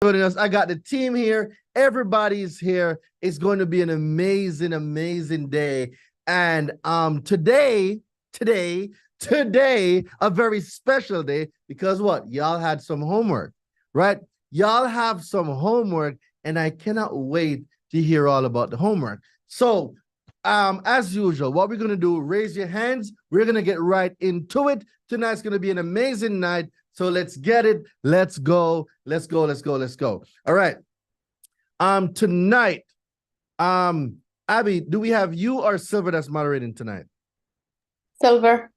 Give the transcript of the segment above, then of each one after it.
joining us. I got the team here. Everybody's here. It's going to be an amazing, amazing day. And today, a very special day because what? Y'all had some homework, right? Y'all have some homework, and I cannot wait to hear all about the homework. So, as usual, what we're going to do, raise your hands. We're going to get right into it. Tonight's going to be an amazing night. So let's get it. Let's go. Let's go. All right. Tonight, Abby, do we have you or Silver that's moderating tonight? Silver.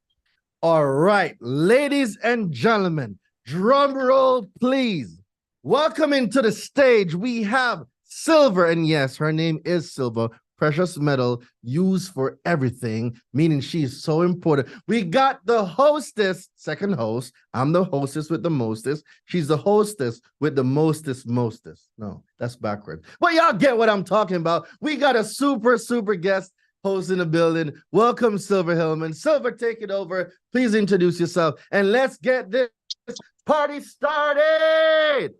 All right, ladies and gentlemen, drum roll, please. Welcome into the stage. We have Silver, and yes, her name is Silver. Precious metal used for everything, meaning she's so important. We got the hostess, second host. I'm the hostess with the mostest. She's the hostess with the mostest. No, that's backwards. But y'all get what I'm talking about. We got a super guest host in the building. Welcome, Silver Hillman. Silver, take it over. Please introduce yourself, and let's get this party started.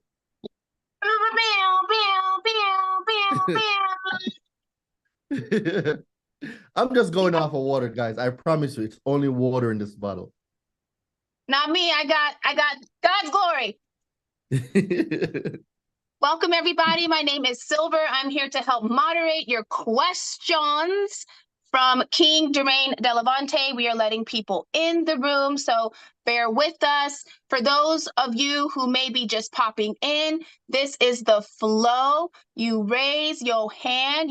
I'm just going off of water, guys. I promise you, it's only water in this bottle. Not me. I got God's glory. Welcome, everybody. My name is Silver. I'm here to help moderate your questions from King Derain Delavante. We are letting people in the room, so bear with us. For those of you who may be just popping in, this is the flow. You raise your hand.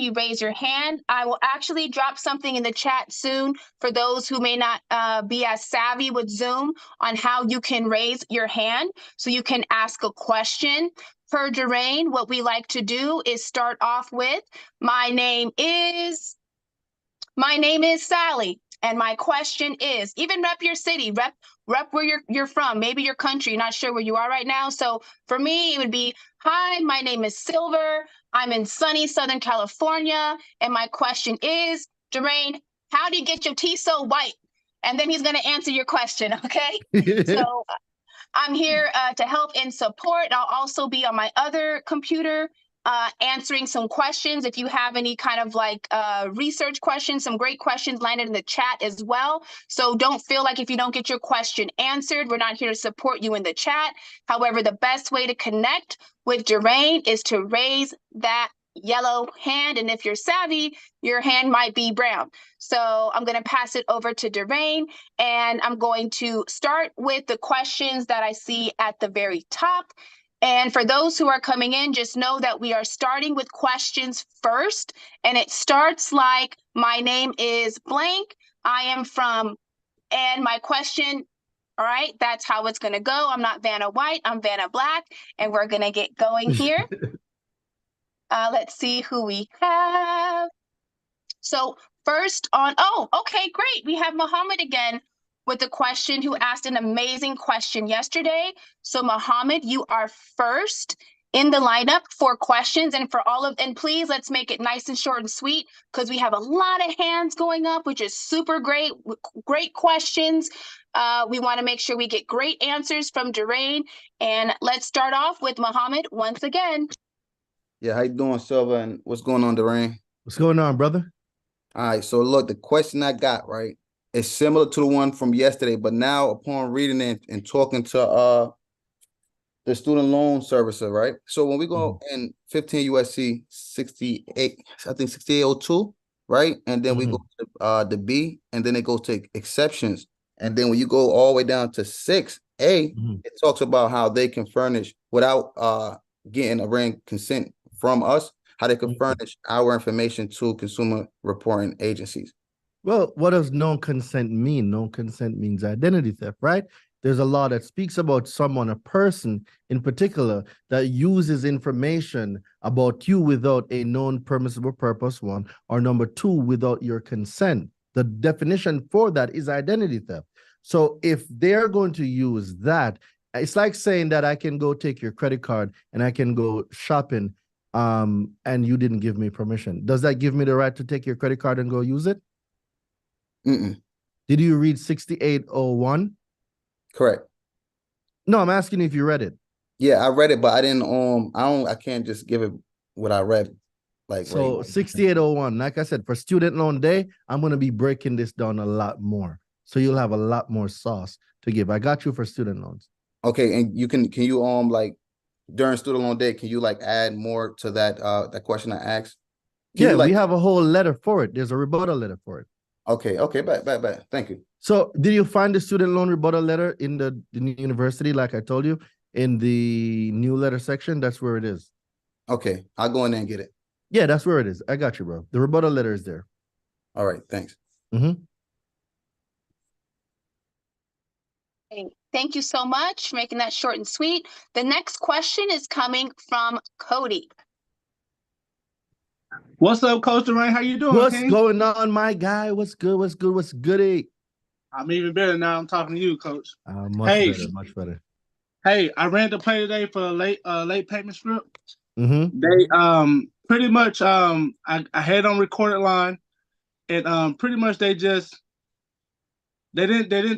I will actually drop something in the chat soon for those who may not be as savvy with Zoom on how you can raise your hand so you can ask a question. Per Derain, what we like to do is start off with, my name is Sally, and my question is, even rep your city, rep where you're from, maybe your country, not sure where you are right now. So for me, it would be, hi, my name is Silver. I'm in sunny Southern California, and my question is, Derain, how do you get your teeth so white? And then he's going to answer your question, okay? So I'm here to help and support. I'll also be on my other computer answering some questions. If you have any kind of like research questions, some great questions landed in the chat as well. So don't feel like if you don't get your question answered, we're not here to support you in the chat. However, the best way to connect with Derain is to raise that yellow hand. And if you're savvy, your hand might be brown. So I'm going to pass it over to Derain, and I'm going to start with the questions that I see at the very top. And for those who are coming in, just know that we are starting with questions first. And it starts like, my name is blank. I am from, and my question, all right, that's how it's going to go. I'm not Vanna White, I'm Vanna Black. And we're going to get going here. Let's see who we have. So first on, oh, okay, great. We have Muhammad again with a question, who asked an amazing question yesterday. So Muhammad, you are first in the lineup for questions, and please, let's make it nice and short and sweet, because we have a lot of hands going up, which is super great. Great questions. We want to make sure we get great answers from Derain. And let's start off with Muhammad once again. Yeah, how you doing, Silver? And what's going on, Derain? What's going on, brother? All right, so look, the question I got, right, is similar to the one from yesterday, but now upon reading it and talking to the student loan servicer, right? So when we go in 15 USC 68, I think 6802, right? And then we go to the B, and then it goes to exceptions. And then when you go all the way down to 6A, it talks about how they can furnish without getting a written consent from us, how they can furnish our information to consumer reporting agencies. Well, what does no consent mean? No consent means identity theft, right? There's a law that speaks about someone, a person in particular, that uses information about you without a known permissible purpose, one, or number two, without your consent. The definition for that is identity theft. So if they're going to use that, it's like saying that I can go take your credit card and I can go shopping and you didn't give me permission. Does that give me the right to take your credit card and go use it? Did you read 6801? Correct. No, I'm asking if you read it. Yeah, I read it, but I didn't I can't just give it what I read like right So now. 6801, like I said, for student loan day, I'm going to be breaking this down a lot more. So you'll have a lot more sauce to give. I got you for student loans. Okay, and can you like during student loan day, can you like add more to that question I asked? Can Yeah, you we like have a whole letter for it. There's a rebuttal letter for it. okay, back. Thank you. So did you find the student loan rebuttal letter in the university, like I told you, in the new letter section? That's where it is. Okay, I'll go in there and get it. Yeah, that's where it is. I got you, bro. The rebuttal letter is there. All right, thanks. Mm-hmm. Thank you so much for making that short and sweet. The next question is coming from Cody. What's up, Coach Dwayne? How you doing, What's King? going on, my guy? What's good? What's good? What's goody? I'm even better now. I'm talking to you, Coach. Much better. Hey, I ran the play today for a late payment script. Mm-hmm. They pretty much I had on recorded line, and pretty much they didn't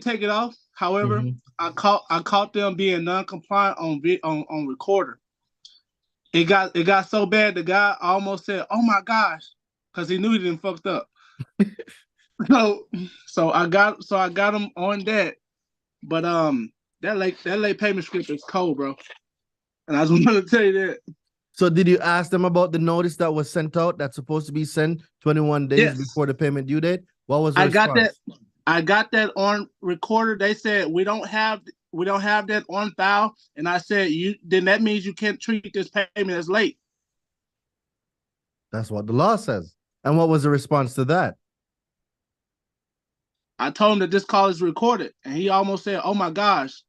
take it off. However, I caught them being non-compliant on recorder. It got so bad the guy almost said, "Oh my gosh," because he knew he didn't fucked up. So I got him on that, but that late payment script is cold, bro. And I just wanted to tell you that. So did you ask them about the notice that was sent out that's supposed to be sent 21 days before the payment due date? What was the response? I got that on recorder. They said we don't have that on file, and I said then that means you can't treat this payment as late. That's what the law says. And what was the response to that? I told him that this call is recorded, and he almost said, "Oh my gosh!"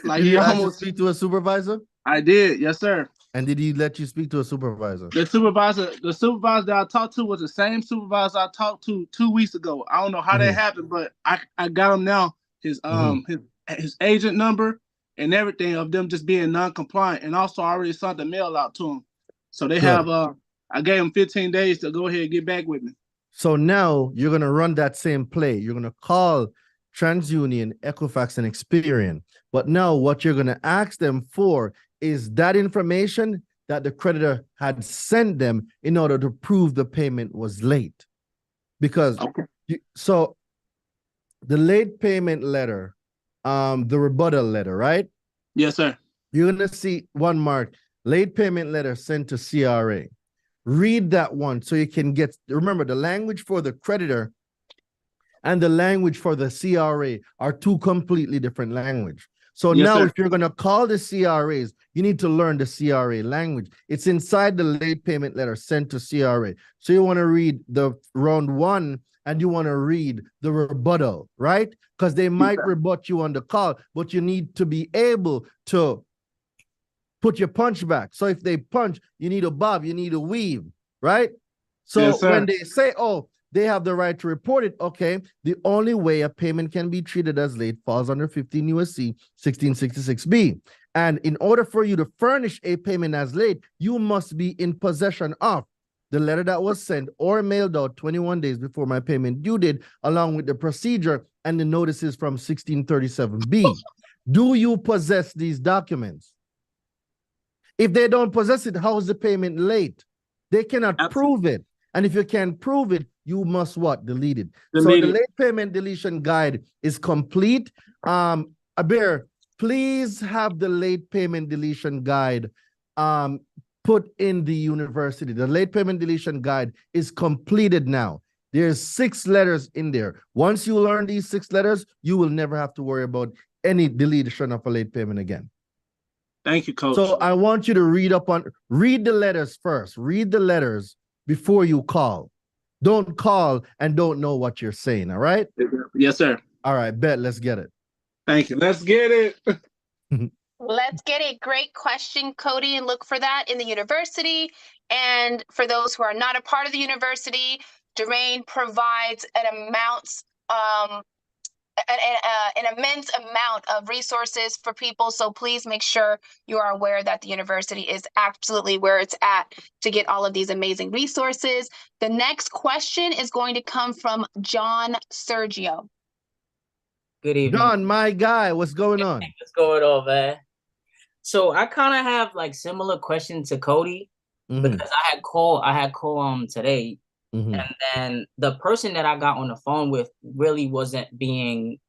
Like did he you almost speak to a supervisor? I did, yes, sir. And did he let you speak to a supervisor? The supervisor that I talked to was the same supervisor I talked to 2 weeks ago. I don't know how that happened, but I got him now. His agent number and everything of them just being non-compliant, and also I already sent the mail out to him. So they have I gave him 15 days to go ahead and get back with me. So now you're gonna run that same play. You're gonna call TransUnion, Equifax, and Experian. But now what you're gonna ask them for is that information that the creditor had sent them in order to prove the payment was late. Because so the late payment letter, the rebuttal letter, right? Yes, sir. You're gonna see one mark, late payment letter sent to CRA. Read that one so you can remember the language for the creditor and the language for the CRA are two completely different language. So now if you're going to call the CRAs, you need to learn the CRA language. It's inside the late payment letter sent to CRA. So you want to read the round one and you want to read the rebuttal, right? Because they might rebut you on the call, but you need to be able to put your punch back. So if they punch, you need a bob, you need a weave, right? So when they say, oh, they have the right to report it, okay, the only way a payment can be treated as late falls under 15 USC 1666B. And in order for you to furnish a payment as late, you must be in possession of the letter that was sent or mailed out 21 days before my payment due date, along with the procedure and the notices from 1637B. Do you possess these documents? If they don't possess it, how is the payment late? They cannot prove it. And if you can't prove it, you must what? Delete it. So the late payment deletion guide is complete. Abir, please have the late payment deletion guide put in the university. The late payment deletion guide is completed now. There's 6 letters in there. Once you learn these 6 letters, you will never have to worry about any deletion of a late payment again. Thank you, Coach. So I want you to read the letters first. Read the letters before you call. Don't call and don't know what you're saying, all right? Yes, sir. All right, bet. Let's get it. Thank you. Let's get it. Let's get it. Great question, Cody, and look for that in the university. And for those who are not a part of the university, Durain provides an immense amount of resources for people. So please make sure you are aware that the university is absolutely where it's at to get all of these amazing resources. The next question is going to come from John Sergio. Good evening. John, my guy, what's going on? What's going on, man? So I kind of have like similar question to Cody because I had call today, and then the person that I got on the phone with really wasn't being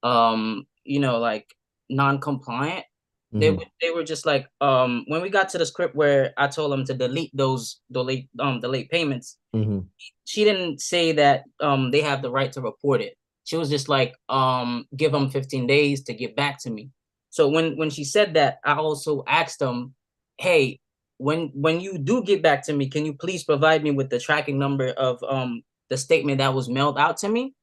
like non-compliant. They were just like when we got to the script where I told them to delete those late payments, she didn't say that they have the right to report it. She was just like give them 15 days to get back to me. So when she said that, I also asked them, hey, when you do get back to me, can you please provide me with the tracking number of the statement that was mailed out to me?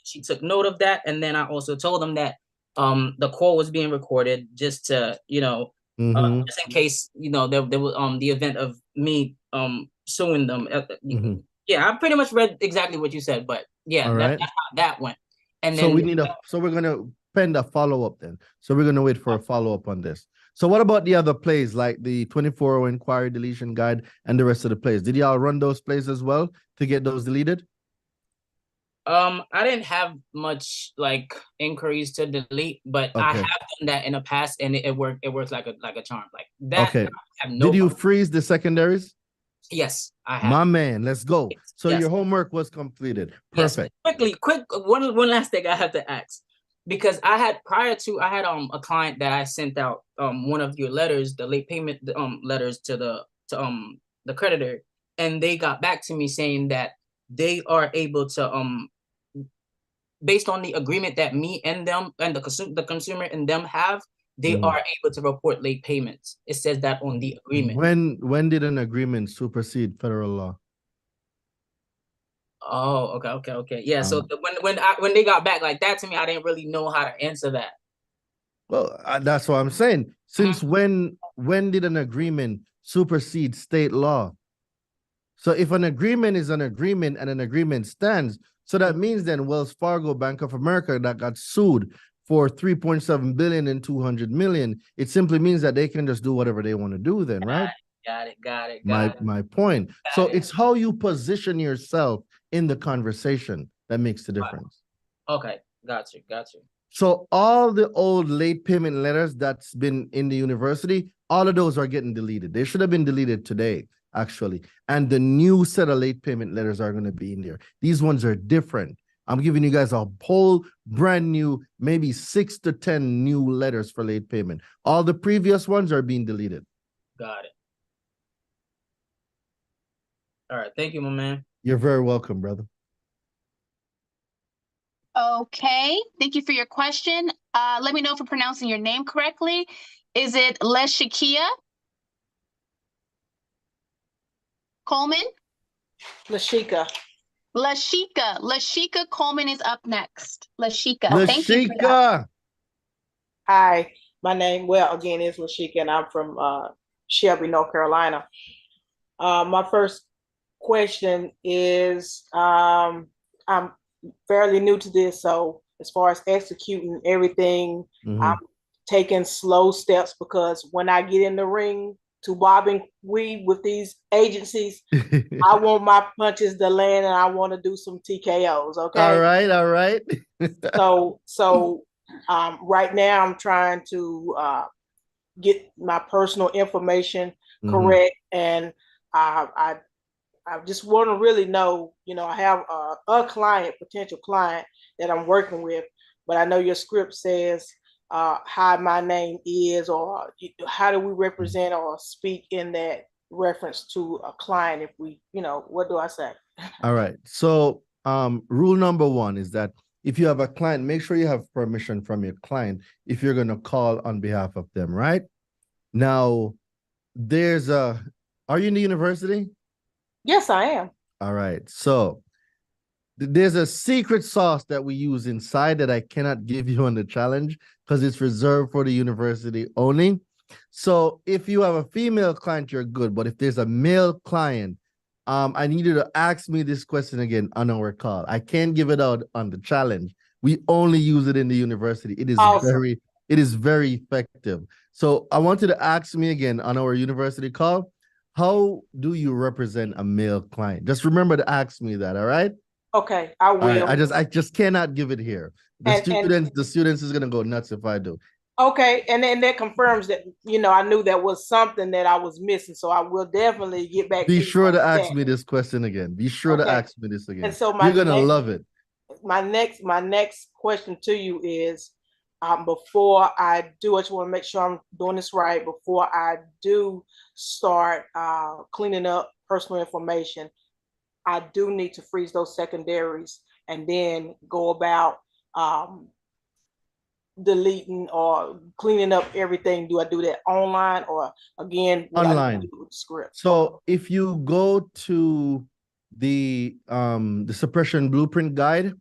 She took note of that, and then I also told them that the call was being recorded just to just in case there was the event of me suing them. Yeah, I pretty much read exactly what you said, but yeah, that's how that went. And so then we're gonna pen a follow-up then. So we're gonna wait for a follow-up on this. So what about the other plays, like the 24-hour inquiry deletion guide and the rest of the plays? Did y'all run those plays as well to get those deleted? I didn't have much like inquiries to delete, but I have done that in the past, and it worked. It works like a charm. Like that. Okay. Did you freeze the secondaries? Yes, I have. My man, let's go. So your homework was completed. Perfect. Yes. Quick. One last thing I have to ask, because I had a client that I sent out one of your letters, the late payment letters to the creditor, and they got back to me saying that they are able to based on the agreement that me and them and the consumer and them have, they are able to report late payments. It says that on the agreement. When did an agreement supersede federal law? Oh, okay. Yeah. So when they got back like that to me, I didn't really know how to answer that. Well, that's what I'm saying. Since when did an agreement supersede state law? So if an agreement is an agreement and an agreement stands, so that means then Wells Fargo, Bank of America, that got sued for 3.7 billion and 200 million, it simply means that they can just do whatever they want to do then, right? Got it. My point. So it's how you position yourself in the conversation that makes the difference. Okay, got you. So all the old late payment letters that's been in the university, all of those are getting deleted. They should have been deleted today, actually. And the new set of late payment letters are going to be in there. These ones are different. I'm giving you guys a whole brand new, maybe 6 to 10 new letters for late payment. All the previous ones are being deleted. Got it. All right. Thank you, my man. You're very welcome, brother. Okay. Thank you for your question. Let me know if I'm pronouncing your name correctly. Is it Leshikia Coleman? Lashika Coleman is up next. Lashika. Thank you for that. Hi, my name, again, is Lashika, and I'm from Shelby, North Carolina. My first question is, I'm fairly new to this, so as far as executing everything, I'm taking slow steps, because when I get in the ring to bob and weave with these agencies, I want my punches to land, and I want to do some TKOs. Okay. All right. So right now I'm trying to get my personal information correct, and I just want to really know, I have a potential client that I'm working with, but I know your script says how my name is, or how do we represent or speak in that reference to a client if we, what do I say? All right. So rule number 1 is that if you have a client, make sure you have permission from your client if you're going to call on behalf of them, right? Now, are you in the university? Yes, I am. All right. So there's a secret sauce that we use inside that I cannot give you on the challenge because it's reserved for the university only. So if you have a female client, you're good. But if there's a male client, I need you to ask me this question again on our call. I can't give it out on the challenge. We only use it in the university. It is awesome. It is very effective. So I want you to ask me again on our university call, how do you represent a male client? Just remember to ask me that, all right? Okay, I will. Right, I just cannot give it here. The students is gonna go nuts if I do. Okay, and then that confirms that, I knew that was something that I was missing. So I will definitely get back Be to you sure on to ask that. me this question again. Be sure to Okay. ask me this again. And so You're gonna love it. my next question to you is, before I do, I just want to make sure I'm doing this right. Before I do start cleaning up personal information, I do need to freeze those secondaries and then go about deleting or cleaning up everything. Do I do that online, or again, Online. do with the script? So if you go to the suppression blueprint guide,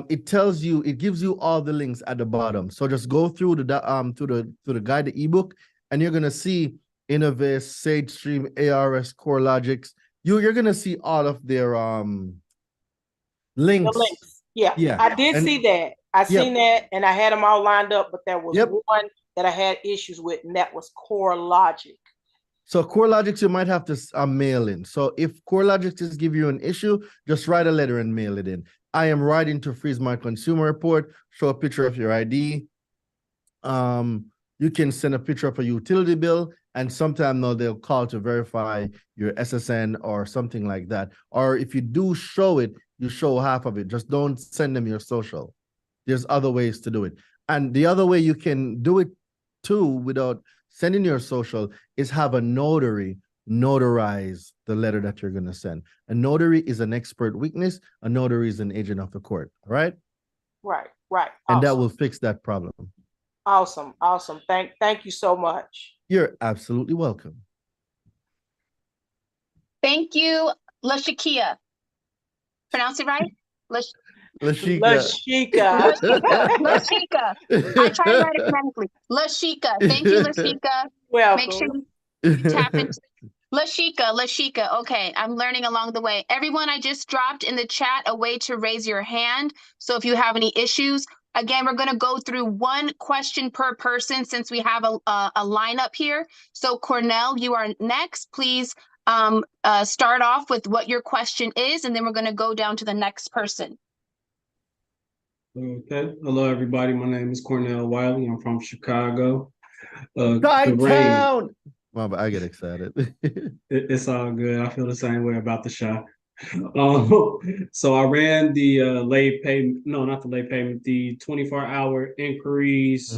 it tells you, it gives you all the links at the bottom. So just go through the guide, the ebook, and you're gonna see Innovis, SageStream, ARS, CoreLogix. You're gonna see all of their links. The links. Yeah. Yeah. I did see that. I seen that, and I had them all lined up, but there was one that I had issues with, and that was CoreLogix. So CoreLogix, you might have to mail in. So if CoreLogix is give you an issue, just write a letter and mail it in. I am writing to freeze my consumer report. Show a picture of your ID. You can send a picture of a utility bill, and sometime now they'll call to verify your SSN or something like that. Or if you do show it, you show half of it. Just don't send them your social. There's other ways to do it. And the other way you can do it too without sending your social is have a notary notarize the letter that you're going to send. A notary is an expert witness. A notary is an agent of the court, right? Right. And that will fix that problem. Awesome. Thank you so much. You're absolutely welcome. Thank you, LaShakia. Pronounce it right? Lashika. Lashika. I tried to write it phonetically. Lashika. Thank you, Lashika. Welcome. Make sure you tap into Lashika. Okay, I'm learning along the way. Everyone, I just dropped in the chat a way to raise your hand. So if you have any issues, again, we're going to go through one question per person since we have a lineup here. So Cornell, you are next. Please start off with what your question is, and then we're going to go down to the next person. Okay. Hello, everybody. My name is Cornell Wiley. I'm from Chicago. Town. Well, but I get excited. It's all good. I feel the same way about the shot. So I ran the late payment. No, not the late payment. The 24-hour inquiries.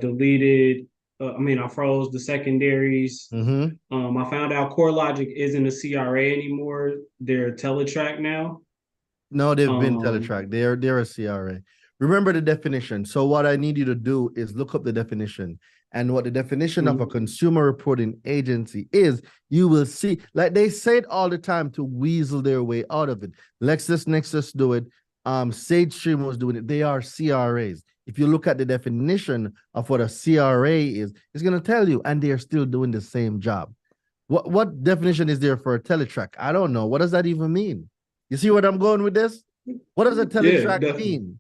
Deleted. I froze the secondaries. I found out CoreLogix isn't a CRA anymore. They're Teletrack now. No, they've been Teletrack. They're a CRA. Remember the definition. So what I need you to do is look up the definition. And what the definition of a consumer reporting agency is, you will see, like they say it all the time to weasel their way out of it. LexisNexis do it. SageStream was doing it. They are CRAs. If you look at the definition of what a CRA is, it's going to tell you, and they are still doing the same job. What definition is there for a Teletrack? I don't know. What does that even mean? You see what I'm going with this? What does a Teletrack mean?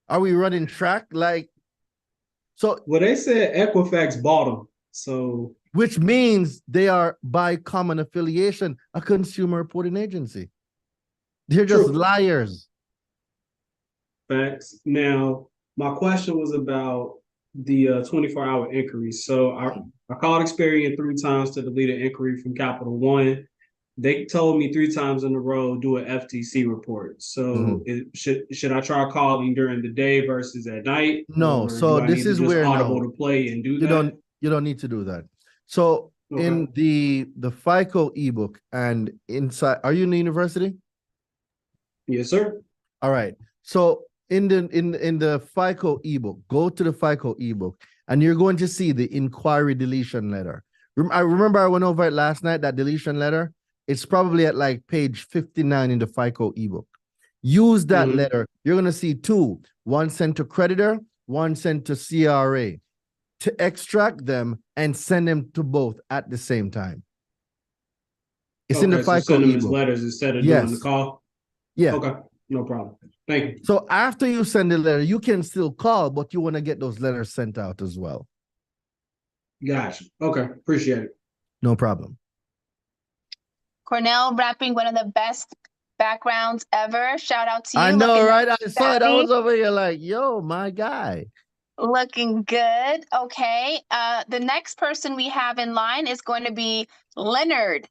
Are we running track? So they said Equifax bought them. So which means they are by common affiliation a consumer reporting agency. They're just liars. Facts. Now, my question was about the 24-hour inquiry. So I called Experian 3 times to delete an inquiry from Capital One. They told me 3 times in a row, do an FTC report. So should I try calling during the day versus at night? No. So this is where Audible to play and do that. You don't need to do that. So in the FICO ebook and inside, are you in the university? Yes, sir. All right. So in the FICO ebook, go to the FICO ebook, and you're going to see the inquiry deletion letter. I remember I went over it last night, that deletion letter. It's probably at like page 59 in the FICO ebook. Use that letter. You're going to see 2, one sent to creditor, one sent to CRA, to extract them and send them to both at the same time. It's in the FICO send them ebook. as letters instead of doing the call? Yeah. Okay, no problem. Thank you. So after you send the letter, you can still call, but you want to get those letters sent out as well. Gotcha. Okay, appreciate it. No problem. Cornell rapping one of the best backgrounds ever. Shout out to you. I know, right? I saw it. I was over here like, yo, my guy. Looking good. Okay. The next person we have in line is going to be Leonard.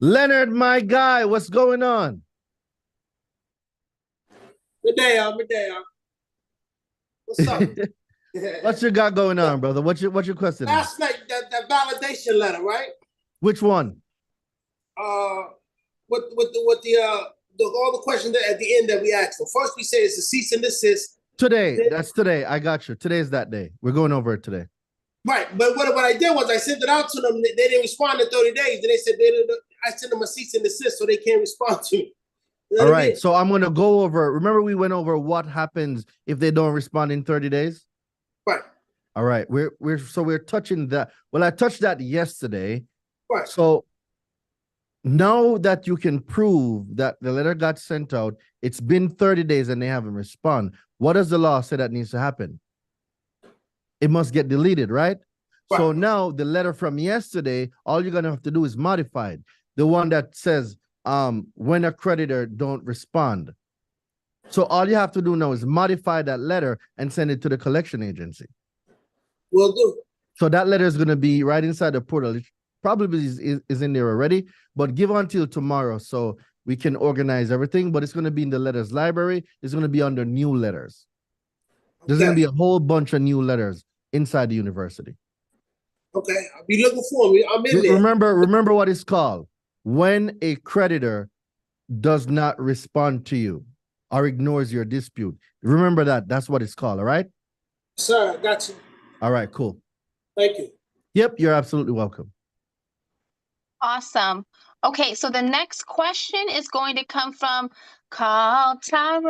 Leonard, my guy, what's going on? Good day, y'all. Good day, y'all. What's up? What you got going on, brother? What's your question? Last night, that validation letter, right? Which one? With all the questions at the end that we asked. So first we say it's a cease and desist. Today, that's today. I got you. Today's that day. We're going over it today. Right, but what I did was I sent it out to them. They didn't respond in 30 days. Then they said I sent them a cease and desist, so they can't respond to me. All right, so I'm gonna go over. Remember, we went over what happens if they don't respond in 30 days. Right. All right, we're touching that. Well, I touched that yesterday. Right. So now that you can prove that the letter got sent out, it's been 30 days and they haven't responded. What does the law say that needs to happen? It must get deleted, right? So now the letter from yesterday, all you're gonna have to do is modify it. The one that says when a creditor don't respond. So all you have to do now is modify that letter and send it to the collection agency. Will do. So that letter is gonna be right inside the portal. It probably is in there already, but give until tomorrow so we can organize everything. But it's gonna be in the letters library. It's gonna be under new letters. There's gonna be a whole bunch of new letters inside the university. Okay, I'll be looking for me. I'm in there. Remember what it's called. When a creditor does not respond to you or ignores your dispute. Remember that. That's what it's called, all right? Sir, I got you. All right, cool. Thank you. Yep, you're absolutely welcome. awesome. Okay, so the next question is going to come from Carl Tyrone.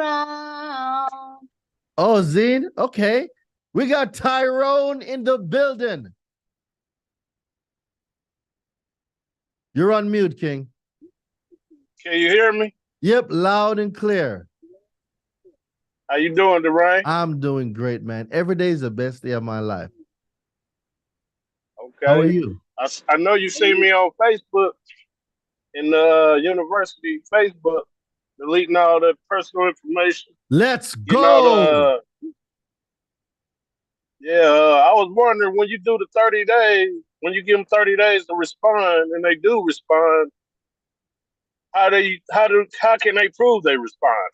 Oh, Zine, okay. We got Tyrone in the building. You're on mute, King. Can you hear me? Yep, loud and clear. How you doing, DeRay? I'm doing great, man. Every day is the best day of my life. Okay. How are you? I know you see me on Facebook, in the university Facebook, deleting all the personal information. Let's go. I was wondering, when you do the 30 days, when you give them 30 days to respond, and they do respond, how can they prove they respond?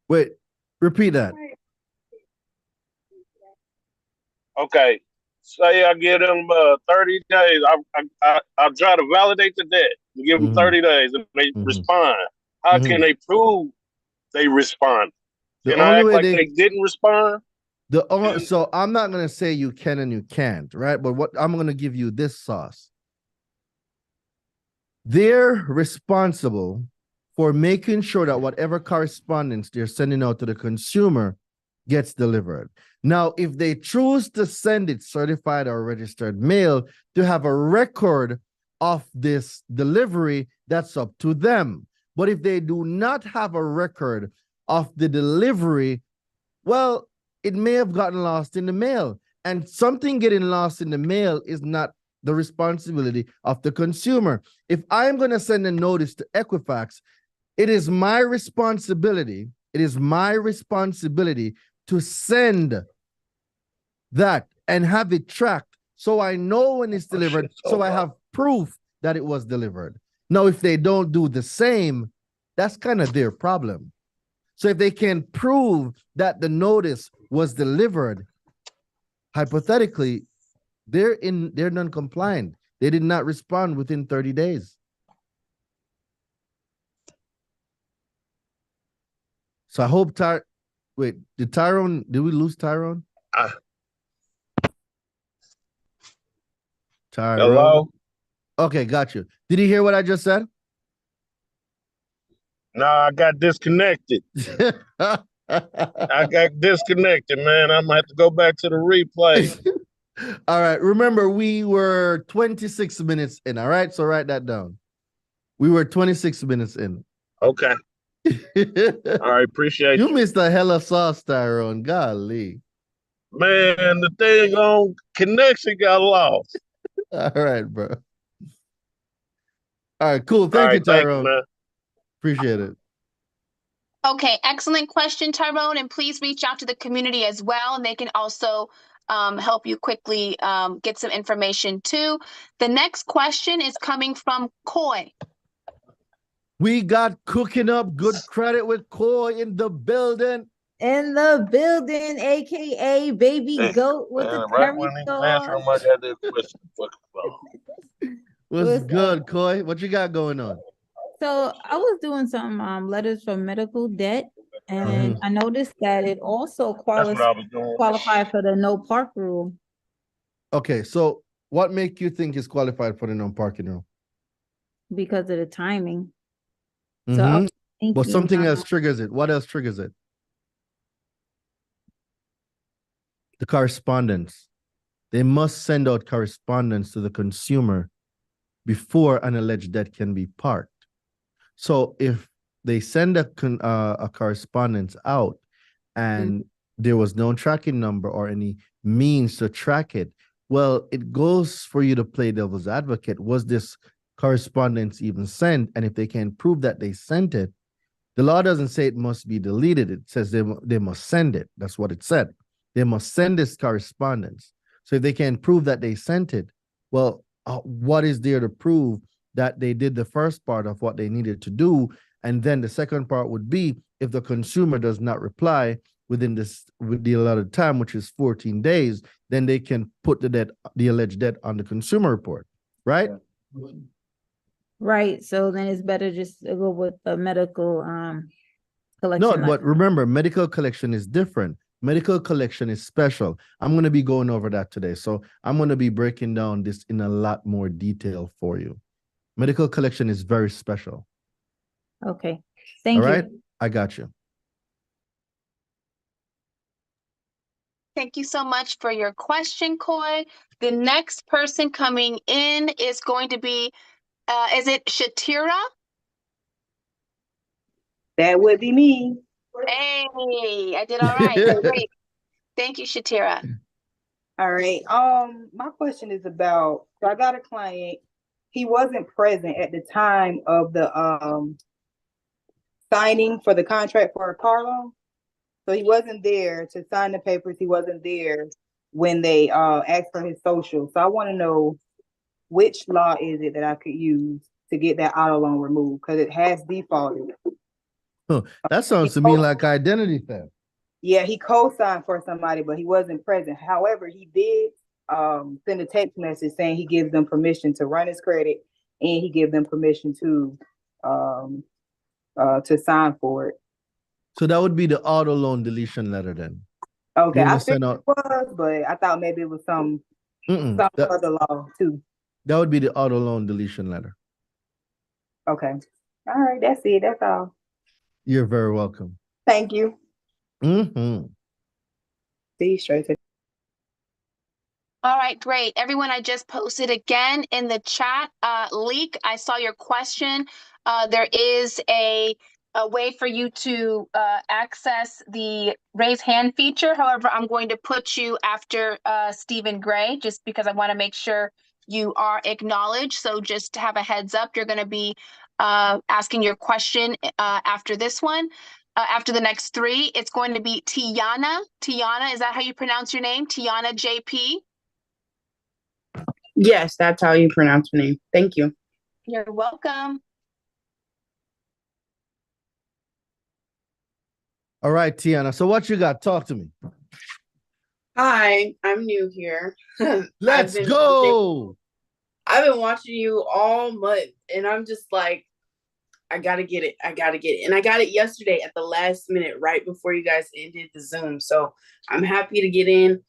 Wait, repeat that. Okay, say I give them 30 days. I try to validate the debt and give them 30 days, and they respond. How can they prove they respond? Can I act like they didn't respond? So I'm not going to say you can and you can't, right? But what I'm going to give you this sauce. They're responsible for making sure that whatever correspondence they're sending out to the consumer gets delivered. Now, if they choose to send it certified or registered mail to have a record of this delivery, that's up to them. But if they do not have a record of the delivery, well, it may have gotten lost in the mail. And something getting lost in the mail is not the responsibility of the consumer. If I'm going to send a notice to Equifax, it is my responsibility. It is my responsibility to send that and have it tracked so I know when it's delivered, so I have proof that it was delivered. Now, if they don't do the same, that's kind of their problem. So if they can prove that the notice was delivered, hypothetically, they're non-compliant. They did not respond within 30 days. So I hope wait, did we lose Tyrone? Tyrone. Hello? Okay, got you. Did you hear what I just said? No, I got disconnected. I got disconnected, man. I'm gonna have to go back to the replay. All right. Remember, we were 26 minutes in. All right. So write that down. We were 26 minutes in. Okay. All right. Appreciate you. You missed a hella sauce, Tyrone. Golly. Man, the thing on connection got lost. All right, bro. All right. Cool. Thank you, Tyrone. Thank you, man. Appreciate it. Okay, excellent question, Tyrone. And please reach out to the community as well. And they can also help you quickly get some information too. The next question is coming from Coy. We got cooking up good credit with Coy in the building. In the building, aka Baby Goat with the curry sauce. What's good, Coy? What you got going on? So I was doing some letters for medical debt, and I noticed that it also qualified for the no park rule. Okay, so what make you think is qualified for the no parking rule? Because of the timing. So but something else triggers it. What else triggers it? The correspondence. They must send out correspondence to the consumer before an alleged debt can be parked. So if they send a correspondence out and there was no tracking number or any means to track it, well, it goes for you to play devil's advocate. Was this correspondence even sent? And if they can prove that they sent it, the law doesn't say it must be deleted. It says they must send it. That's what it said. They must send this correspondence. So if they can prove that they sent it, well, what is there to prove that they did the first part of what they needed to do? And then the second part would be if the consumer does not reply within the allotted time, which is 14 days, then they can put the alleged debt on the consumer report, right? Right. So then it's better just to go with the medical collection. No, but remember, medical collection is different. Medical collection is special. I'm going to be going over that today. So I'm going to be breaking down this in a lot more detail for you. Medical collection is very special. Okay. Thank you. All right. I got you. Thank you so much for your question, Coy. The next person coming in is going to be, is it Shatira? That would be me. Hey, I did all right. Great. Thank you, Shatira. All right. My question is about, so I got a client. He wasn't present at the time of the signing for the contract for a car loan. So he wasn't there to sign the papers. He wasn't there when they asked for his social. So I want to know which law is it that I could use to get that auto loan removed, because it has defaulted. That sounds to me like identity theft. Yeah, he co-signed for somebody, but he wasn't present. However, he did send a text message saying he gives them permission to run his credit, and he gives them permission to sign for it. So that would be the auto loan deletion letter then. Okay, I figured it was, but I thought maybe it was some other law too. That would be the auto loan deletion letter. Okay. All right, that's it. That's all. You're very welcome. Thank you. See, straight to. All right, great. Everyone, I just posted again in the chat. Leak, I saw your question. There is a way for you to access the raise hand feature. However, I'm going to put you after Stephen Gray, just because I want to make sure you are acknowledged. So just to have a heads up, you're going to be asking your question after this one. After the next three, it's going to be Tiana. Tiana, is that how you pronounce your name? Tiana JP? Yes, that's how you pronounce your name. Thank you. You're welcome. All right, Tiana. So what you got? Talk to me. Hi, I'm new here. Let's go. I've been watching you all month, and I'm just like, I gotta get it. I gotta get it. And I got it yesterday at the last minute, right before you guys ended the Zoom. So I'm happy to get in.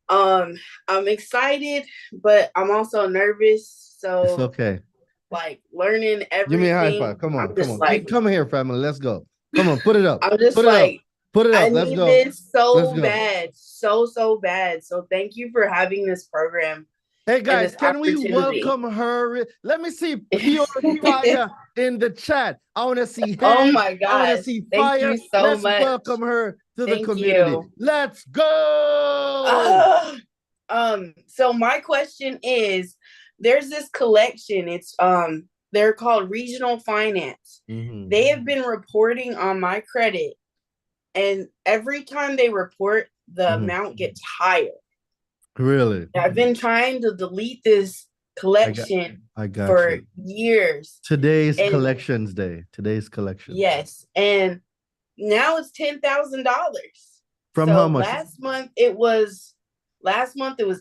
I'm excited, but I'm also nervous. So it's okay. Like learning everything. Give me a high five. Come on, come on. Like, come here, family. Let's go. Come on, put it up. I'm just put like, put it up. I Let's need go. this so bad, so bad. So thank you for having this program. Hey guys, can we welcome her? Let me see pure fire in the chat. I want to see hands. Oh my God. I want to see fire. Thank you so Let's much. welcome her to the Thank community. you. Let's go. So my question is, there's this collection. It's They're called regional finance. They have been reporting on my credit, and every time they report, the amount gets higher. Really? I've been trying to delete this collection for years. Today's collections day. Today's collection. Yes, and now it's $10,000. From how much? Last month it was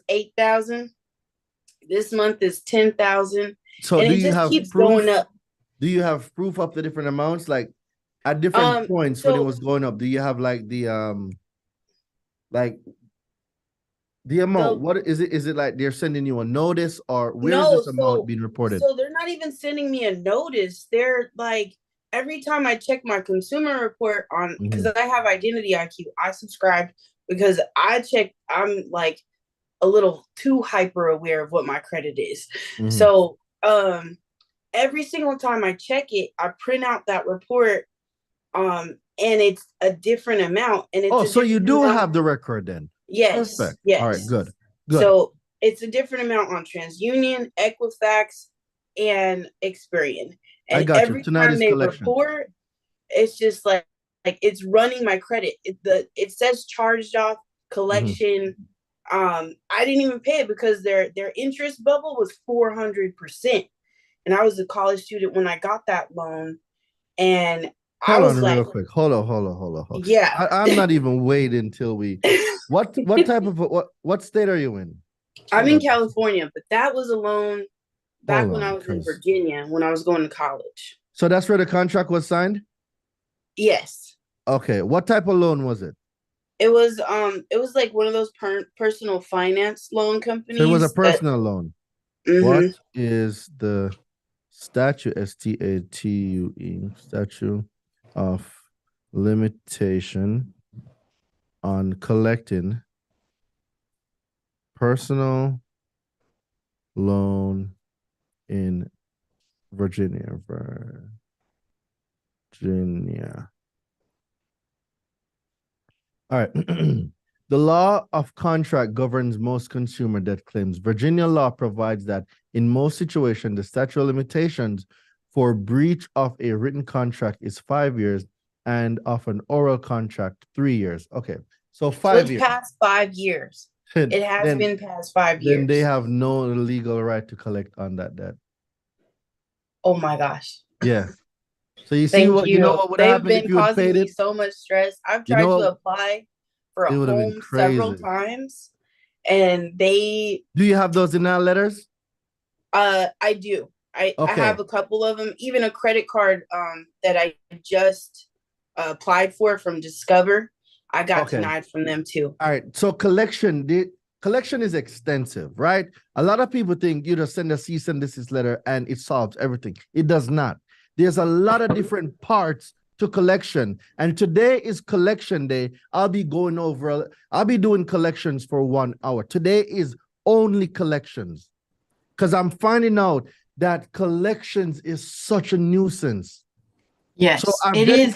8,000. This month is 10,000. So and do it you just have keeps proof? going up. Do you have proof of the different amounts? Like at different points when it was going up, do you have like the amount? What is it? Is it like they're sending you a notice, or where is this amount being reported? So they're not even sending me a notice. They're like, every time I check my consumer report on, because I have Identity IQ, I subscribe because I'm like a little too hyper aware of what my credit is. So every single time I check it, I print out that report, and it's a different amount. And it's so you do have the record then? Yes. Perfect. Yes. All right, good. So it's a different amount on TransUnion, Equifax, and Experian. And every time they report, it's just like it's running my credit. It says charged off collection. I didn't even pay it because their interest bubble was 400%. And I was a college student when I got that loan. And Hold on real quick. Hold on. Yeah. I'm not even waiting until we what type of what state are you in? I'm in California, but that was a loan back when I was in Virginia when I was going to college. So that's where the contract was signed? Yes. Okay. What type of loan was it? It was like one of those personal finance loan companies. So it was a personal loan. What is the statute, STATUE, statute of limitation on collecting personal loan in Virginia? All right. The law of contract governs most consumer debt claims. Virginia law provides that in most situations, the statute of limitations for breach of a written contract is 5 years and of an oral contract 3 years. Okay, so 5 years. It's past 5 years. It has been past 5 years. Then they have no legal right to collect on that debt. Oh my gosh. Yeah. So you see what you know what would happen if you had paid it? They've been causing me so much stress. I've tried to apply for a home several times, and they. Do you have those denial letters? I do. I have a couple of them. Even a credit card that I just applied for from Discover, I got denied from them too. All right. So collection is extensive, right? A lot of people think you just send a cease and desist letter and it solves everything. It does not. There's a lot of different parts to collection, and today is collection day. I'll be doing collections for 1 hour. Today is only collections, because I'm finding out that collections is such a nuisance. Yes, so it is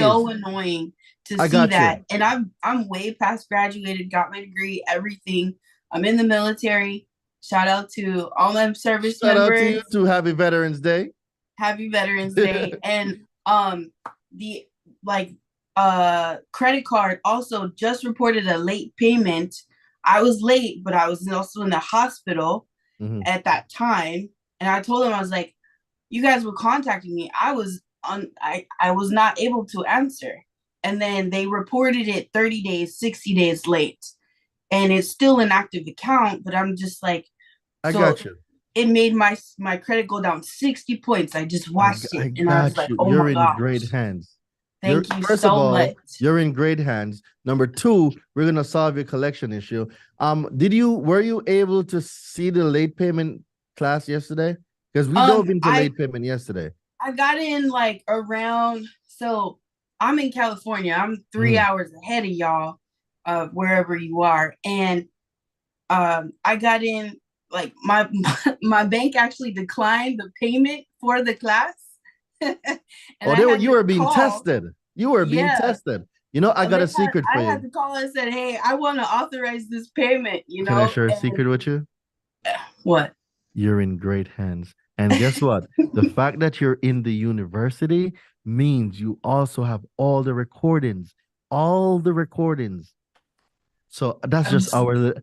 so annoying to see that. And I'm way past graduated, got my degree, everything. I'm in the military. Shout out to all my service members. Shout out to you too. Happy Veterans Day. Happy Veterans Day. And the credit card also just reported a late payment. I was late, but I was also in the hospital at that time. And I told them, I was like, you guys were contacting me. I was not able to answer. And then they reported it 30 days, 60 days late. And it's still an active account, but I'm just like, I got you. It made my credit go down 60 points. I just watched it and I was like, oh You're my gosh. in great hands. Thank you so much. You're in great hands. Number two, we're gonna solve your collection issue. Were you able to see the late payment class yesterday? Because we dove into late payment yesterday. I got in like around, so I'm in California. I'm 3 hours ahead of y'all, wherever you are. And I got in, like my bank actually declined the payment for the class. You were being tested. You were being tested. You know, I got a secret for you. I had to call and said, hey, I want to authorize this payment, you know. Can I share a secret with you? What? You're in great hands. And guess what? The fact that you're in the university means you also have all the recordings. All the recordings. So that's just our little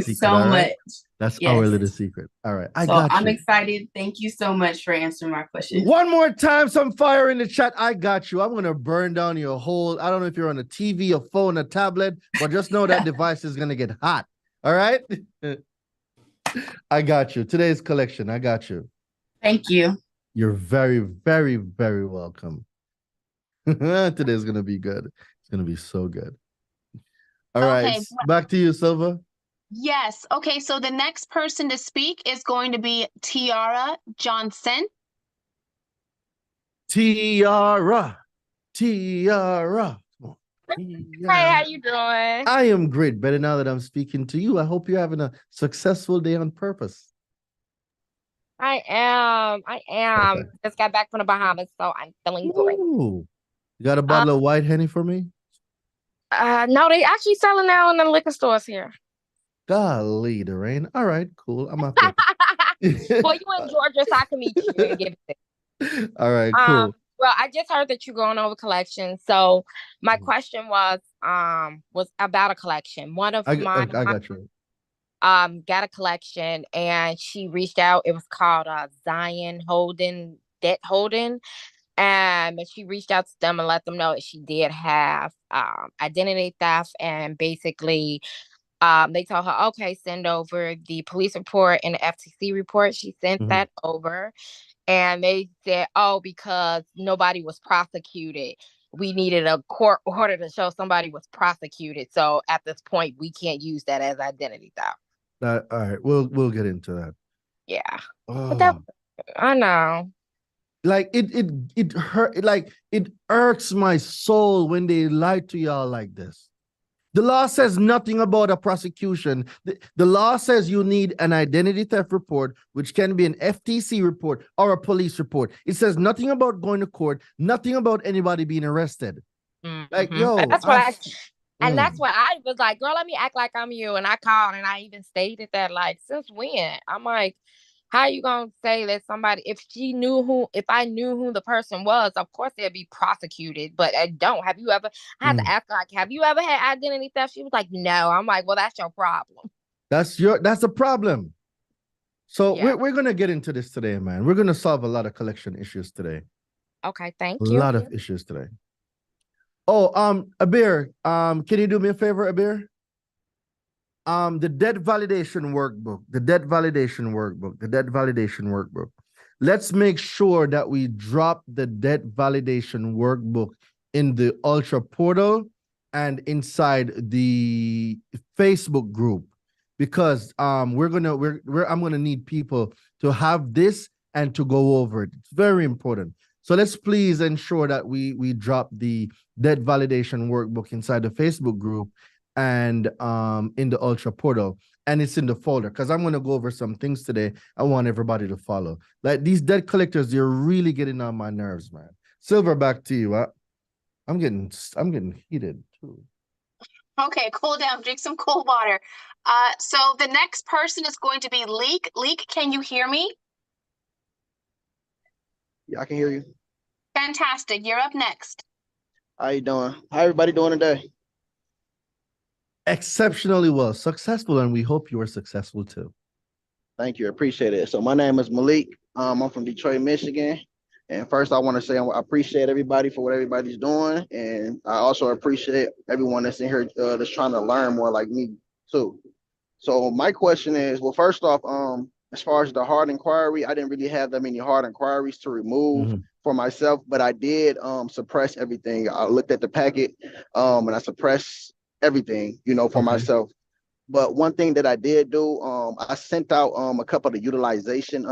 secret. All right. That's our little secret. All right. I'm excited. Thank you so much for answering my question. One more time, some fire in the chat. I got you. I'm gonna burn down your whole. I don't know if you're on a TV, a phone, a tablet, but just know that device is gonna get hot. All right. I got you. Today's collection. I got you. Thank you. You're very, very, very welcome. Today's gonna be good. It's gonna be so good. All right, back to you, Silva. Yes. Okay, so the next person to speak is going to be Tiara Johnson. Tiara. Hey, how you doing? I am great. Better now that I'm speaking to you. I hope you're having a successful day on purpose. I am. Okay. Just got back from the Bahamas, so I'm feeling great. You got a bottle of white Henny for me? No, they actually selling now in the liquor stores here. Golly, Doreen. All right, cool. I'm out there. Well, you in Georgia, so I can meet you and give it. All right, cool. Well, I just heard that you're going over collections. So my question was about a collection. One of my I got you. Got a collection and she reached out. It was called Zion Debt Holding. And she reached out to them and let them know that she did have identity theft, and basically they told her, okay, send over the police report and the FTC report. She sent that over, and they said, oh, because nobody was prosecuted, we needed a court order to show somebody was prosecuted. So at this point, we can't use that as identity theft. All right, we'll get into that. Yeah, but I know. Like it hurt, like it irks my soul when they lie to y'all like this. The law says nothing about a prosecution. The law says you need an identity theft report, which can be an FTC report or a police report. It says nothing about going to court, nothing about anybody being arrested. Like, yo, and that's why that's why I was like, girl, let me act like I'm you. And I called and I even stated that, like, since when? I'm like, how you gonna say that somebody, if I knew who the person was, of course they'd be prosecuted, but I don't. Have you ever, I had to ask, like, have you ever had identity theft? She was like, no. I'm like, well, that's your problem. That's a problem. So we're gonna get into this today, man. We're gonna solve a lot of collection issues today. Okay, thank you. A lot of issues today. Oh, Abir, can you do me a favor, Abir? The debt validation workbook. Let's make sure that we drop the debt validation workbook in the Ultra portal and inside the Facebook group, because I'm gonna need people to have this and to go over it. It's very important. So let's please ensure that we drop the debt validation workbook inside the Facebook group and in the Ultra portal, and it's in the folder, because I'm going to go over some things today I want everybody to follow. Like, these debt collectors, they're really getting on my nerves, man. Silver, back to you. I'm getting heated too. Okay, cool down, drink some cold water. So the next person is going to be Leek. Leek, can you hear me? Yeah, I can hear you. Fantastic. You're up next. How you doing? How everybody doing today? Exceptionally well, successful, and we hope you are successful too. Thank you, I appreciate it. So my name is Malik. I'm from Detroit, Michigan. And first, I want to say I appreciate everybody for what everybody's doing, and I also appreciate everyone that's in here that's trying to learn more like me too. So my question is, well, first off, as far as the hard inquiry, I didn't really have that many hard inquiries to remove for myself, but I did suppress everything. I looked at the packet and I suppressed everything, for myself. But one thing that I did do, I sent out a couple of utilization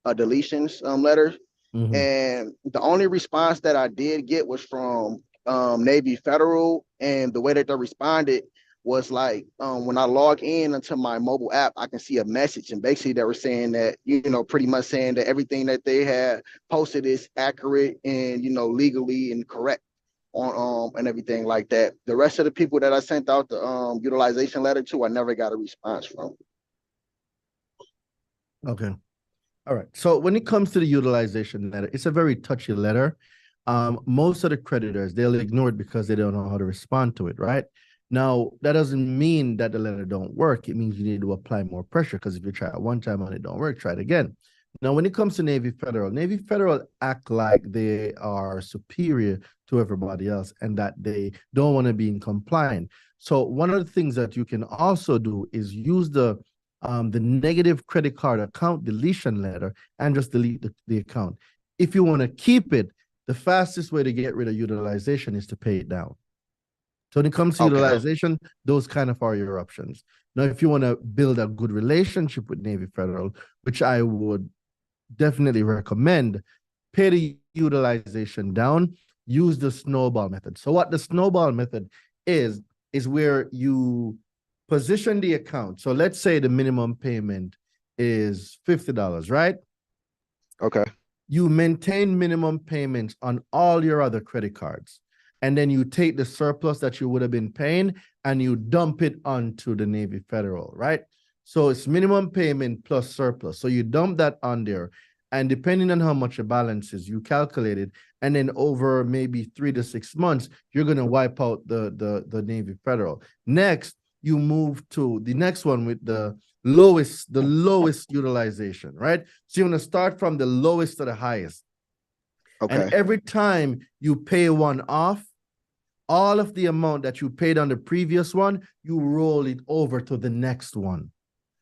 deletions letters. And the only response that I did get was from Navy Federal, and the way that they responded was like, when I log in into my mobile app, I can see a message, and basically they were saying that, pretty much saying that everything that they had posted is accurate and, legally and correct on and everything like that. The rest of the people that I sent out the utilization letter to, I never got a response from. Okay. All right. So when it comes to the utilization letter, it's a very touchy letter. Most of the creditors, they'll ignore it because they don't know how to respond to it, right? Now, that doesn't mean that the letter don't work. It means you need to apply more pressure, because if you try it one time and it don't work, try it again. Now, when it comes to Navy Federal act like they are superior to everybody else and that they don't want to be in compliance. So one of the things that you can also do is use the negative credit card account deletion letter and just delete the account. If you want to keep it, the fastest way to get rid of utilization is to pay it down. So when it comes to utilization, those kind of are your options. Now, if you want to build a good relationship with Navy Federal, which I would definitely recommend, pay the utilization down, use the snowball method. So what the snowball method is where you position the account. So let's say the minimum payment is $50, right? Okay. You maintain minimum payments on all your other credit cards. And then you take the surplus that you would have been paying and you dump it onto the Navy Federal, right? So it's minimum payment plus surplus. So you dump that on there. And depending on how much your balance is, you calculate it. And then over maybe 3 to 6 months, you're going to wipe out the Navy Federal. Next, you move to the next one with the lowest utilization, right? So you're going to start from the lowest to the highest. Okay. And every time you pay one off, all of the amount that you paid on the previous one, you roll it over to the next one.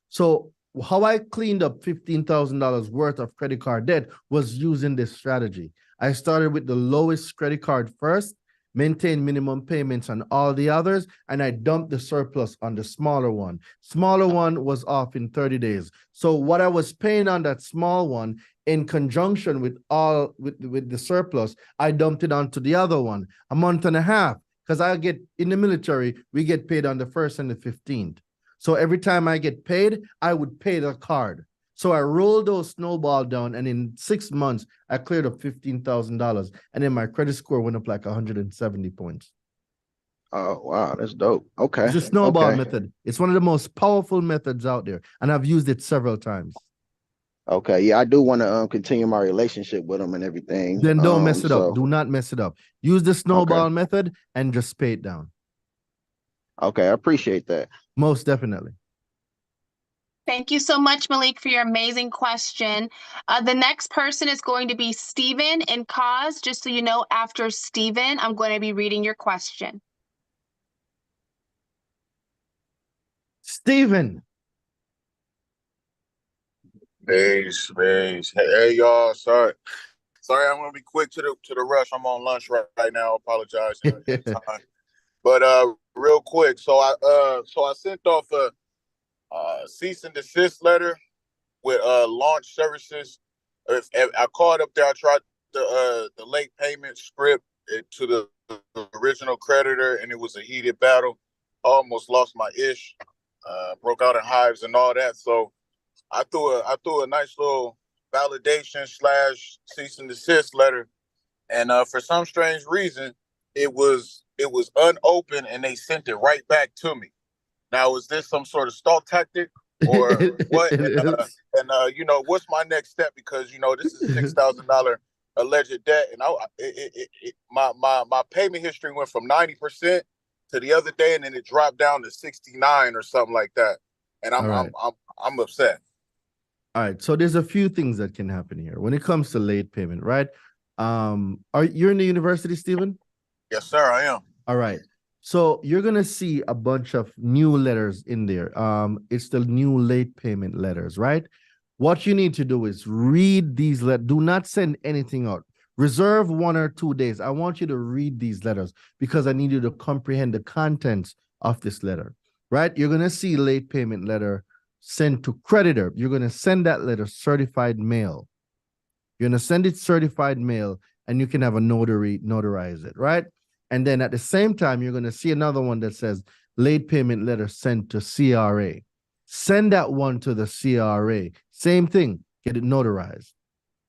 So how I cleaned up $15,000 worth of credit card debt was using this strategy. I started with the lowest credit card first, maintained minimum payments on all the others, and I dumped the surplus on the smaller one. Smaller one was off in 30 days. So what I was paying on that small one, in conjunction with the surplus, I dumped it onto the other one, a month and a half, because I get in the military, we get paid on the 1st and the 15th. So every time I get paid, I would pay the card. So I rolled those snowball down, and in 6 months, I cleared up $15,000, and then my credit score went up like 170 points. Oh, wow, that's dope. Okay. It's a snowball method. It's one of the most powerful methods out there, and I've used it several times. Okay, yeah, I do want to continue my relationship with them and everything. Then don't mess it up. Do not mess it up. Use the snowball method and just pay it down. Okay, I appreciate that. Most definitely. Thank you so much, Malik, for your amazing question. The next person is going to be Stephen in cause. Just so you know, after Stephen, I'm going to be reading your question. Stephen. Peace. Hey, y'all. Sorry, I'm gonna be quick to the rush. I'm on lunch right now. Apologize. But real quick. So I sent off a cease and desist letter with launch services. If I called up there, I tried the late payment script to the original creditor, and it was a heated battle. I almost lost my ish. Broke out in hives and all that. So I threw a nice little validation / cease and desist letter, and for some strange reason, it was unopened, and they sent it right back to me. Now, is this some sort of stall tactic or what? And you know, what's my next step? Because you know, this is $6,000 alleged debt, and my payment history went from 90% to the other day, and then it dropped down to 69 or something like that, and I'm upset. All right, so there's a few things that can happen here when it comes to late payment, right? Are you in the university, Stephen? Yes, sir, I am. All right, so you're gonna see a bunch of new letters in there. It's the new late payment letters, right? What you need to do is read these letters. Do not send anything out. Reserve 1 or 2 days. I want you to read these letters because I need you to comprehend the contents of this letter, right? You're gonna see late payment letter sent to creditor. You're going to send that letter certified mail. You're going to send it certified mail, and you can have a notary notarize it, right? And then at the same time, you're going to see another one that says late payment letter sent to CRA. Send that one to the CRA. Same thing, get it notarized.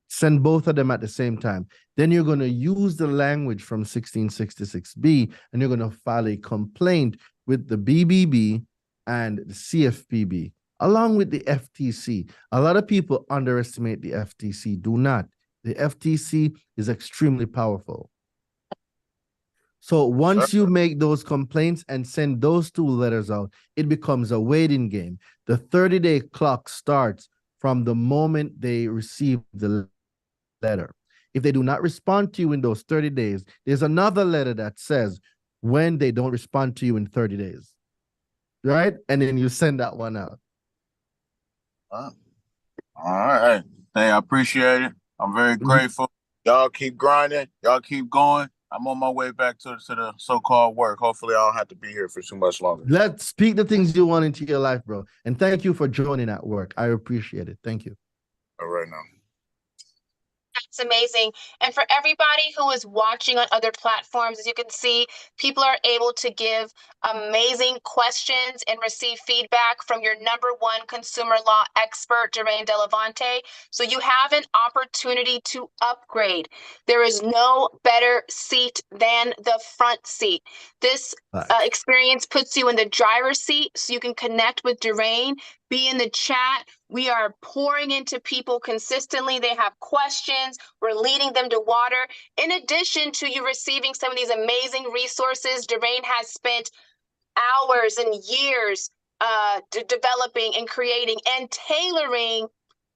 Send both of them at the same time. Then you're going to use the language from 1666B, and you're going to file a complaint with the BBB and the CFPB along with the FTC. A lot of people underestimate the FTC. Do not. The FTC is extremely powerful. So once you make those complaints and send those 2 letters out, it becomes a waiting game. The 30-day clock starts from the moment they receive the letter. If they do not respond to you in those 30 days, there's another letter that says when they don't respond to you in 30 days, right? And then you send that one out. All right. Hey, I appreciate it. I'm very grateful. Y'all keep grinding. Y'all keep going. I'm on my way back to the so-called work. Hopefully, I don't have to be here for too much longer. Let's speak the things you want into your life, bro. And thank you for joining at work. I appreciate it. Thank you. All right now. That's amazing. And for everybody who is watching on other platforms, as you can see, people are able to give amazing questions and receive feedback from your #1 consumer law expert, Deraine Delavante. So you have an opportunity to upgrade. There is no better seat than the front seat. This experience puts you in the driver's seat so you can connect with Deraine, be in the chat. We are pouring into people consistently. They have questions. We're leading them to water. In addition to you receiving some of these amazing resources, Deraine has spent hours and years developing and creating and tailoring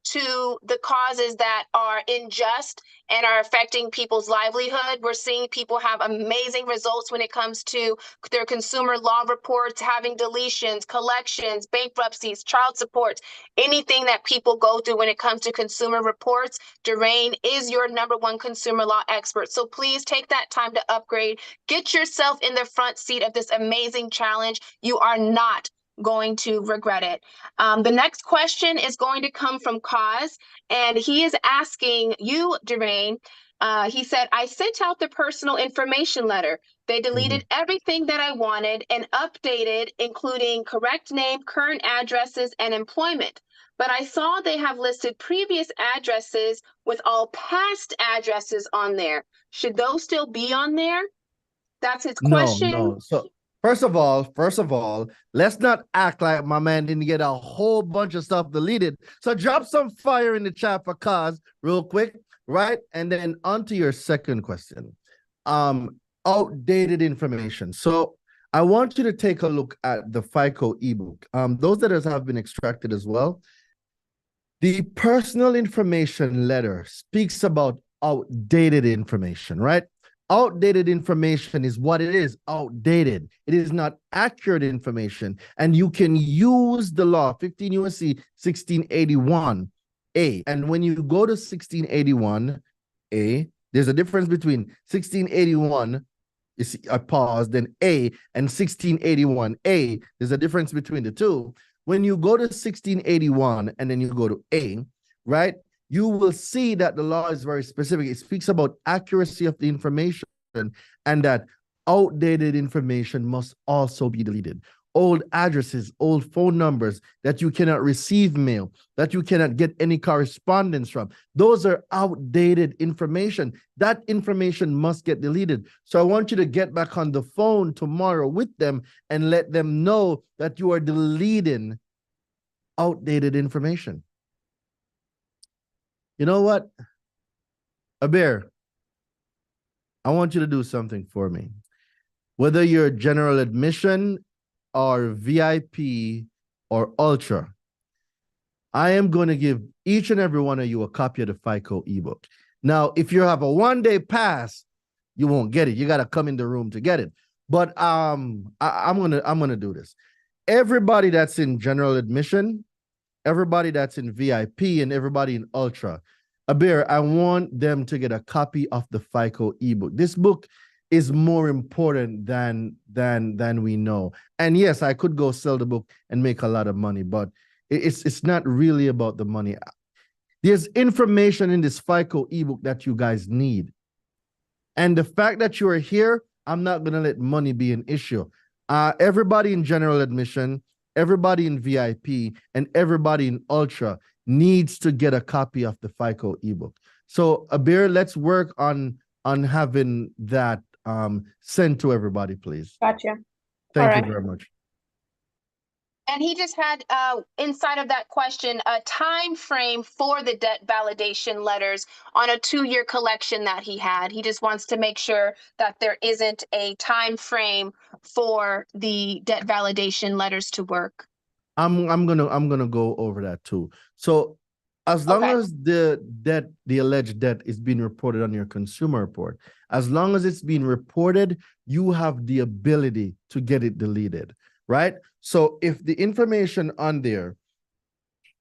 to the causes that are unjust and are affecting people's livelihood. We're seeing people have amazing results when it comes to their consumer law reports, having deletions, collections, bankruptcies, child support, anything that people go through when it comes to consumer reports. Deraine is your #1 consumer law expert. So please take that time to upgrade. Get yourself in the front seat of this amazing challenge. You are not going to regret it. The next question is going to come from Cause, and he is asking you, Deraine. He said, I sent out the personal information letter. They deleted everything that I wanted and updated, including correct name, current addresses, and employment. But I saw they have listed previous addresses with all past addresses on there. Should those still be on there? That's his question. No. So First of all, let's not act like my man didn't get a whole bunch of stuff deleted. So drop some fire in the chat for Cause real quick, right? And then on to your second question. Outdated information. So I want you to take a look at the FICO ebook. Those letters have been extracted as well. The personal information letter speaks about outdated information, right? Outdated information is what it is, outdated. It is not accurate information. And you can use the law, 15 U.S.C. 1681A. And when you go to 1681A, there's a difference between 1681, you see, I paused, then A, and 1681A. There's a difference between the two. When you go to 1681 and then you go to A, right? You will see that the law is very specific. It speaks about accuracy of the information and that outdated information must also be deleted. Old addresses, old phone numbers that you cannot receive mail, that you cannot get any correspondence from. Those are outdated information. That information must get deleted. So I want you to get back on the phone tomorrow with them and let them know that you are deleting outdated information. You know what? Abir, I want you to do something for me. Whether you're general admission or VIP or ultra, I am going to give each and every one of you a copy of the FICO ebook. Now, if you have a one-day pass, you won't get it. You got to come in the room to get it. But I'm gonna do this. Everybody that's in general admission, everybody that's in VIP, and everybody in Ultra, Abir, I want them to get a copy of the FICO ebook. This book is more important than we know. And yes, I could go sell the book and make a lot of money, but it's not really about the money. There's information in this FICO ebook that you guys need. And the fact that you are here, I'm not going to let money be an issue. Everybody in general admission, everybody in VIP, and everybody in Ultra needs to get a copy of the FICO ebook. So, Abir, let's work on having that sent to everybody, please. Gotcha. Thank you very much. And he just had inside of that question a time frame for the debt validation letters on a 2-year collection that he had. He just wants to make sure that there isn't a time frame for the debt validation letters to work. I'm gonna go over that too. So as long as the alleged debt is being reported on your consumer report, as long as it's being reported, you have the ability to get it deleted, right? So if the information on there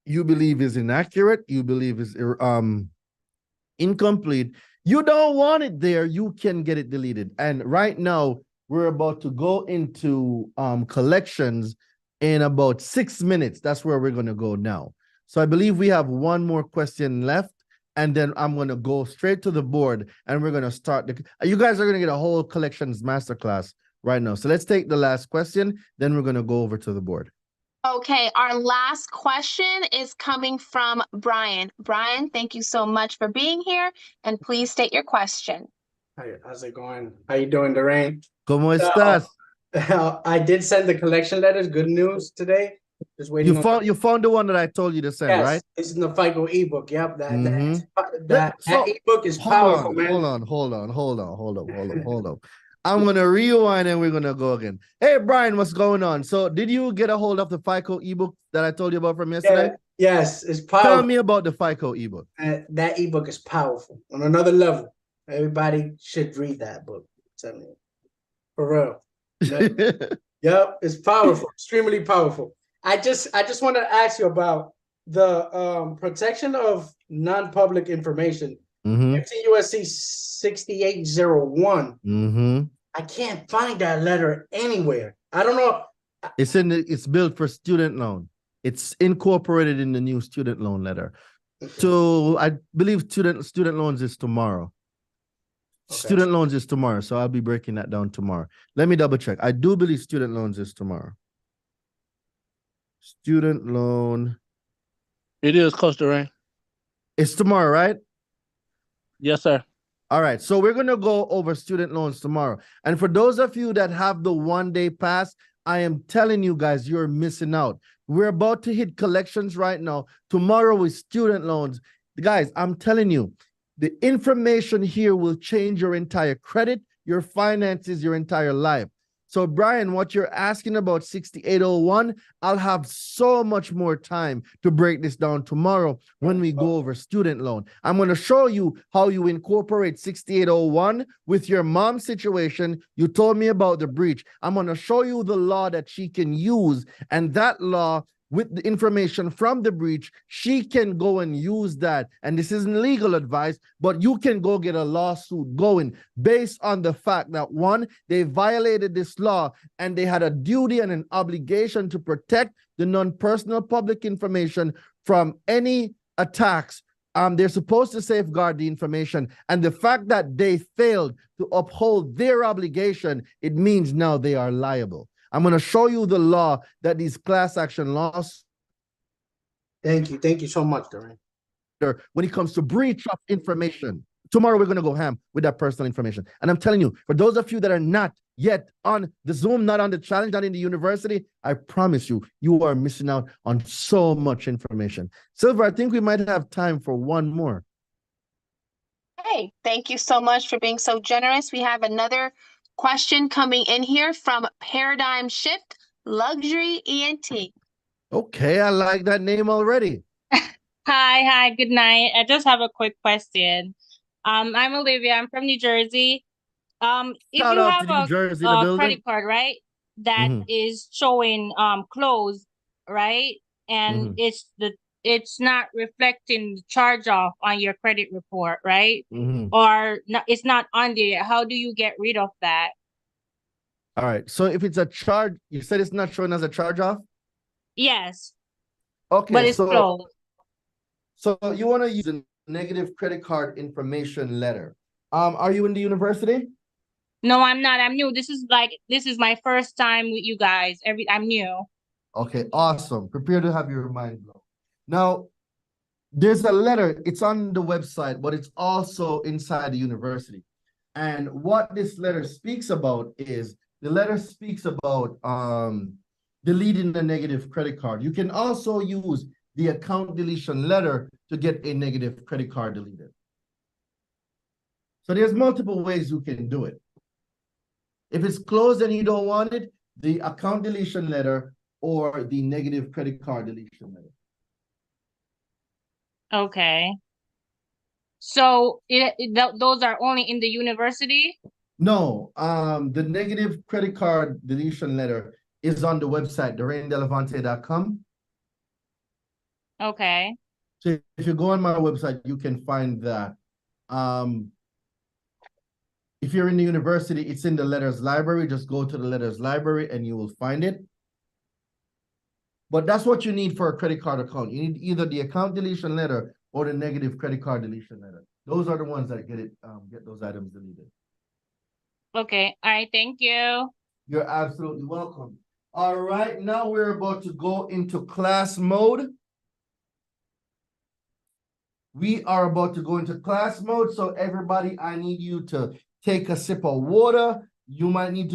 you believe is inaccurate, you believe is incomplete, you don't want it there, you can get it deleted. And right now we're about to go into collections in about 6 minutes. That's where we're going to go now. So I believe we have one more question left, and then I'm going to go straight to the board, and we're going to start. You guys are going to get a whole collections masterclass right now. So let's take the last question, then we're going to go over to the board. Okay, our last question is coming from Brian. Brian, thank you so much for being here, and please state your question. Hi, how's it going? How you doing, Darain? ¿Cómo estás? I did send the collection letters. Good news today. Just waiting. You found the one that I told you to send, right? It's in the FICO ebook. Yep, that ebook is powerful, man. Hold on. I'm gonna rewind and we're gonna go again. Hey, Brian, what's going on? So, did you get a hold of the FICO ebook that I told you about from yesterday? Yes, it's powerful. Tell me about the FICO ebook. That ebook is powerful on another level. Everybody should read that book. Tell me, for real. Yep, it's powerful, extremely powerful. I just want to ask you about the protection of non-public information. 15 USC 6801. I can't find that letter anywhere. I don't know. It's built for student loan. It's incorporated in the new student loan letter. So I believe student loans is tomorrow. Student loans is tomorrow, so I'll be breaking that down tomorrow. Let me double check. I do believe student loans is tomorrow. Student loan. It is, Coach Darain. It's tomorrow, right? Yes, sir. All right, so we're going to go over student loans tomorrow. And for those of you that have the one-day pass, I am telling you guys, you're missing out. We're about to hit collections right now. Tomorrow is student loans. Guys, I'm telling you, the information here will change your entire credit, your finances, your entire life. So, Brian, what you're asking about 6801, I'll have so much more time to break this down tomorrow when we go over student loan. I'm going to show you how you incorporate 6801 with your mom's situation. You told me about the breach. I'm going to show you the law that she can use, and that law, with the information from the breach, she can go and use that. And this isn't legal advice, but you can go get a lawsuit going based on the fact that, one, they violated this law and they had a duty and an obligation to protect the non-personal public information from any attacks. They're supposed to safeguard the information. And the fact that they failed to uphold their obligation, it means now they are liable. I'm going to show you the law that these class action laws. Thank you. Thank you so much, Darain. When it comes to breach of information. Tomorrow, we're going to go ham with that personal information. And I'm telling you, for those of you that are not yet on the Zoom, not on the challenge, not in the university, I promise you, you are missing out on so much information. Silver, I think we might have time for one more. Hey, thank you so much for being so generous. We have another question coming in here from Paradigm Shift Luxury ENT. Okay, I like that name already. Hi, good night. I just have a quick question. I'm Olivia. I'm from New Jersey. If you have a credit card, right, that is showing closed, right, and it's not reflecting the charge off on your credit report, right? Or it's not on there. How do you get rid of that? All right. So if it's a charge, you said it's not showing as a charge off? Yes. Okay. But it's closed. So you want to use a negative credit card information letter. Are you in the university? No, I'm not. I'm new. This is my first time with you guys. I'm new. Okay, awesome. Prepare to have your mind blown. Now, there's a letter. It's on the website, but it's also inside the university. And what this letter speaks about is the deleting the negative credit card. You can also use the account deletion letter to get a negative credit card deleted. So there's multiple ways you can do it. If it's closed and you don't want it, the account deletion letter or the negative credit card deletion letter. Okay. So those are only in the university? No, the negative credit card deletion letter is on the website, DoreenDelevante.com. Okay. So if you go on my website, you can find that. If you're in the university, it's in the letters library. Just go to the letters library and you will find it. But that's what you need for a credit card account. You need either the account deletion letter or the negative credit card deletion letter. Those are the ones that get those items deleted. Okay. All right. Thank you. You're absolutely welcome. All right. Now we're about to go into class mode. We are about to go into class mode. So everybody, I need you to take a sip of water. You might need to go